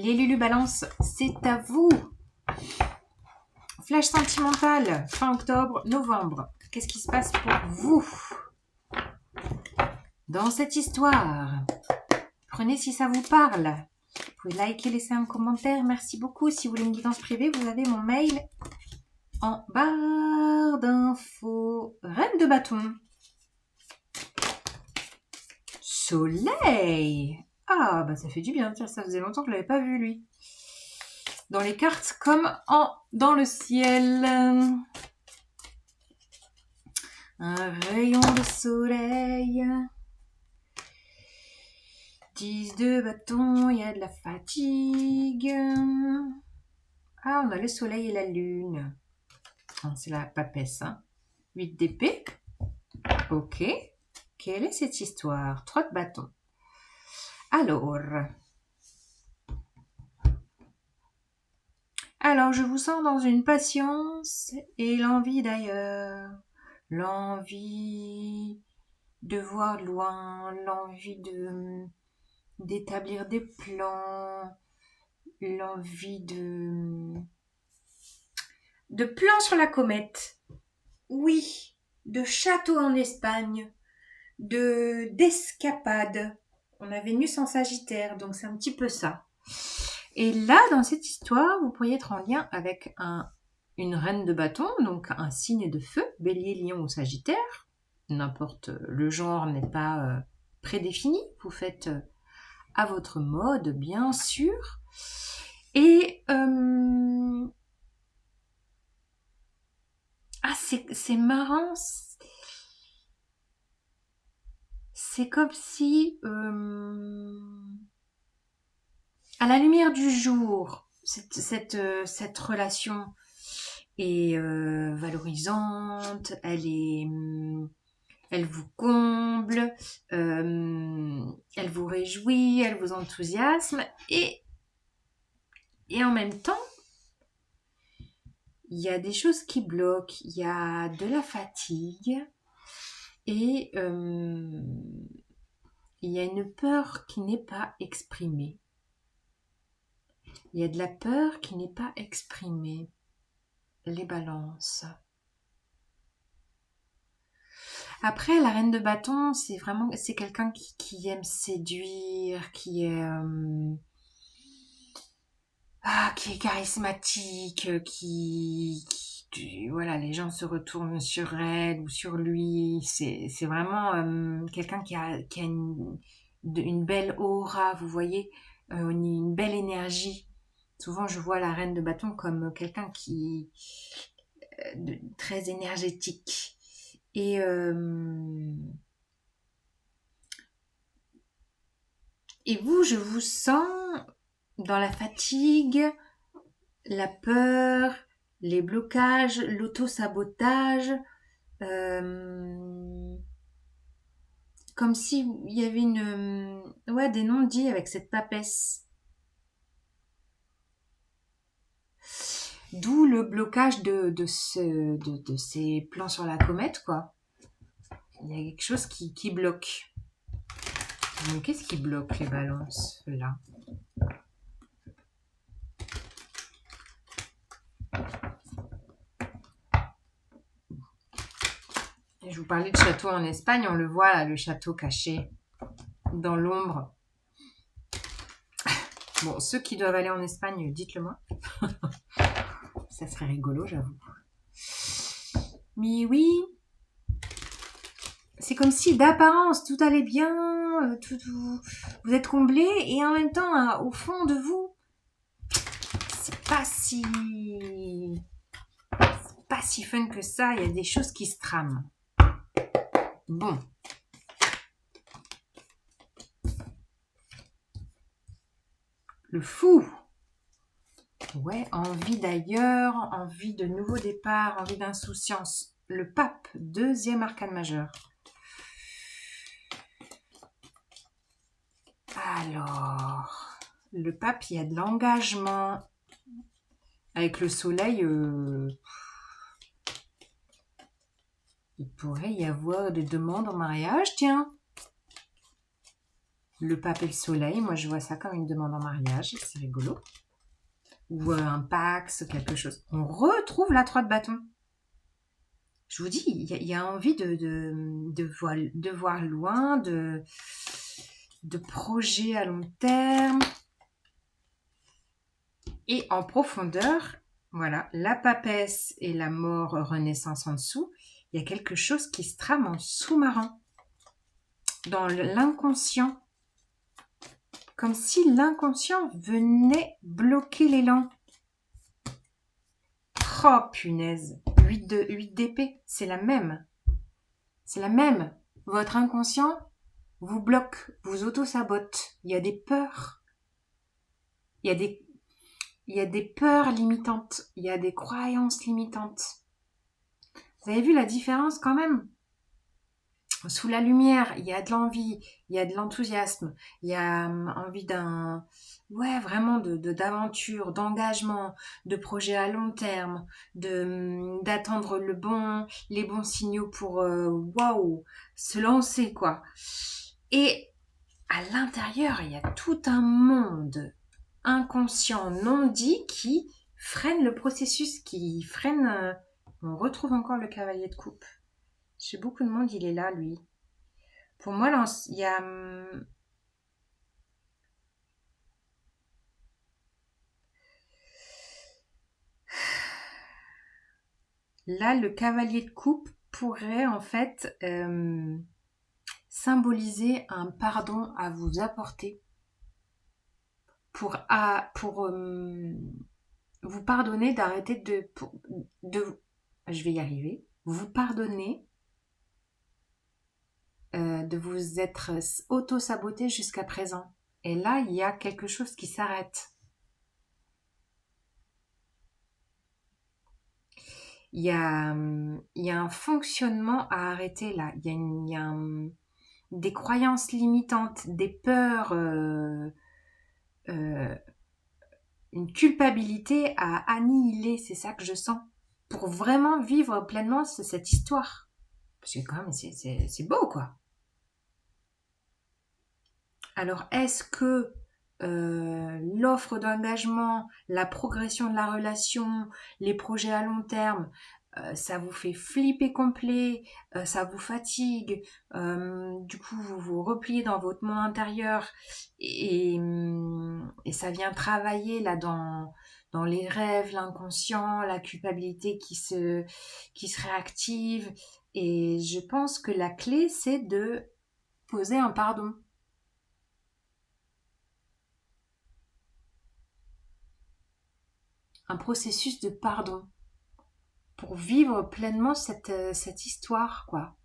Les Lulu Balance, c'est à vous. Flash sentimental, fin octobre, novembre. Qu'est-ce qui se passe pour vous dans cette histoire? Prenez si ça vous parle. Vous pouvez liker, laisser un commentaire. Merci beaucoup. Si vous voulez une guidance privée, vous avez mon mail en barre d'infos. Reine de bâton. Soleil. Ah, bah ça fait du bien. Tiens, ça faisait longtemps que je ne l'avais pas vu, lui. Dans les cartes comme dans le ciel. Un rayon de soleil. 10 de bâton, il y a de la fatigue. Ah, on a le soleil et la lune. Ah, c'est la papesse. 8 d'épée. Ok. Quelle est cette histoire? 3 de bâton. Alors, je vous sens dans une patience et l'envie d'ailleurs. L'envie de voir loin, l'envie d'établir des plans, l'envie de plans sur la comète. Oui, de château en Espagne, d'escapade. On a Vénus en Sagittaire, donc c'est un petit peu ça. Et là, dans cette histoire, vous pourriez être en lien avec une reine de bâton, donc un signe de feu, bélier, lion ou sagittaire. N'importe, le genre n'est pas prédéfini, vous faites à votre mode, bien sûr. Et c'est marrant, c'est comme si à la lumière du jour, cette relation est valorisante, elle vous comble, elle vous réjouit, elle vous enthousiasme et en même temps, il y a des choses qui bloquent, il y a de la fatigue et il y a une peur qui n'est pas exprimée. Il y a de la peur qui n'est pas exprimée. Les balances. Après, la reine de bâton, c'est quelqu'un qui aime séduire, qui est charismatique, voilà, les gens se retournent sur elle ou sur lui. C'est vraiment quelqu'un qui a une belle aura, vous voyez, une belle énergie. Souvent, je vois la reine de bâton comme quelqu'un très énergétique. Et vous, je vous sens dans la fatigue, la peur, les blocages, l'auto-sabotage, comme s'il y avait des non-dits avec cette papesse. D'où le blocage de ces plans sur la comète, quoi. Il y a quelque chose qui bloque. Donc, qu'est-ce qui bloque les balances, là? Je vous parlais de château en Espagne, on le voit là, le château caché dans l'ombre. Bon, ceux qui doivent aller en Espagne, dites-le moi. Ça serait rigolo, j'avoue. Mais oui, c'est comme si d'apparence tout allait bien, vous êtes comblé et en même temps, au fond de vous, c'est pas si fun que ça. Il y a des choses qui se trament. Bon. Le fou. Ouais, envie d'ailleurs, envie de nouveau départ, envie d'insouciance. Le pape, deuxième arcane majeur. Alors, le pape, il y a de l'engagement. Avec le soleil, il pourrait y avoir des demandes en mariage, tiens. le pape et le soleil. Moi, je vois ça comme une demande en mariage. C'est rigolo. Ou un pax, quelque chose. On retrouve la 3 de bâton. Je vous dis, il y a envie de voir loin, de projets à long terme. Et en profondeur, voilà, la papesse et la mort renaissance en dessous, il y a quelque chose qui se trame en sous-marin, dans l'inconscient. Comme si l'inconscient venait bloquer l'élan. Oh punaise, 8 d'épée, c'est la même. C'est la même. Votre inconscient vous bloque, vous auto-sabote. Il y a des peurs. Il y a des peurs limitantes. Il y a des croyances limitantes. Vous avez vu la différence quand même? Sous la lumière, il y a de l'envie, il y a de l'enthousiasme, il y a envie vraiment d'aventure, d'engagement, de projet à long terme, d'attendre les bons signaux pour se lancer quoi. Et à l'intérieur, il y a tout un monde inconscient non dit qui freine le processus, qui freine. On retrouve encore le cavalier de coupe. Chez beaucoup de monde, il est là, lui. Pour moi, là, il y a... Là, le cavalier de coupe pourrait, en fait, symboliser un pardon à vous apporter pour vous pardonner d'arrêter je vais y arriver. Vous pardonner de vous être auto-saboté jusqu'à présent. Et là, il y a quelque chose qui s'arrête. Il y a un fonctionnement à arrêter là. Il y a des croyances limitantes, des peurs, une culpabilité à annihiler. C'est ça que je sens. Pour vraiment vivre pleinement cette histoire. Parce que quand même, c'est beau quoi. Alors, est-ce que l'offre d'engagement, la progression de la relation, les projets à long terme, ça vous fait flipper complet, ça vous fatigue, du coup vous vous repliez dans votre monde intérieur et ça vient travailler là dans les rêves, l'inconscient, la culpabilité qui se réactive. Et je pense que la clé c'est de poser un pardon. Un processus de pardon pour vivre pleinement cette histoire, quoi.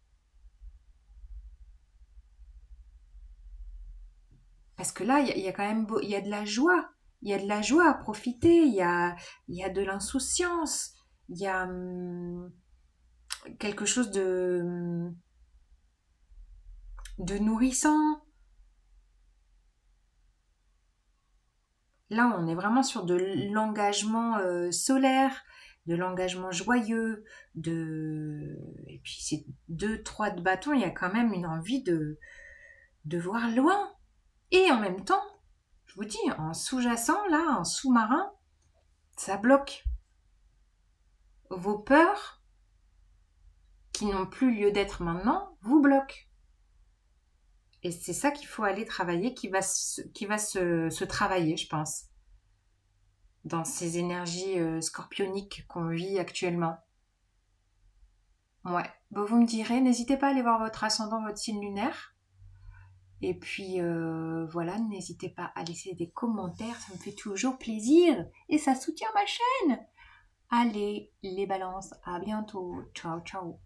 Parce que là, il y a quand même il y a de la joie. Il y a de la joie à profiter. Il y a de l'insouciance. Il y a quelque chose de nourrissant. Là, on est vraiment sur de l'engagement solaire, de l'engagement joyeux, et puis c'est 2, 3 de bâton, il y a quand même une envie de voir loin. Et en même temps, je vous dis, en sous-jacent, là, en sous-marin, ça bloque. Vos peurs, qui n'ont plus lieu d'être maintenant, vous bloquent. Et c'est ça qu'il faut aller travailler, qui va se travailler, je pense, dans ces énergies scorpioniques qu'on vit actuellement. Ouais. Bon, vous me direz, n'hésitez pas à aller voir votre ascendant, votre signe lunaire. Et puis voilà, n'hésitez pas à laisser des commentaires, ça me fait toujours plaisir et ça soutient ma chaîne. Allez, les balances, à bientôt. Ciao, ciao.